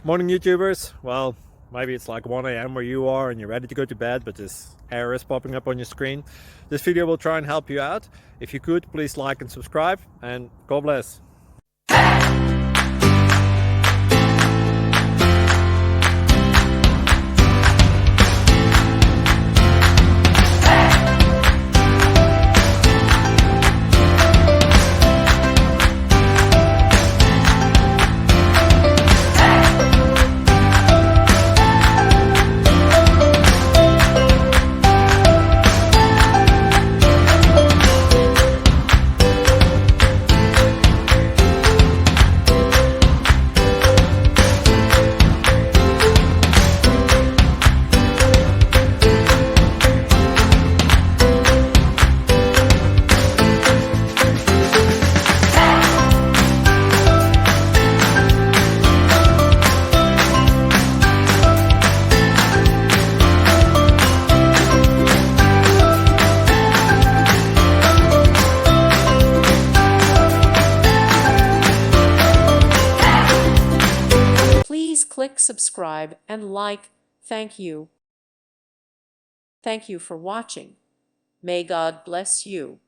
Morning YouTubers. Well, maybe it's like 1 a.m. where you are and you're ready to go to bed, but this error is popping up on your screen. This video will try and help you out. If you could, please like and subscribe, and God bless. Please click subscribe and like. Thank you. Thank you for watching. May God bless you.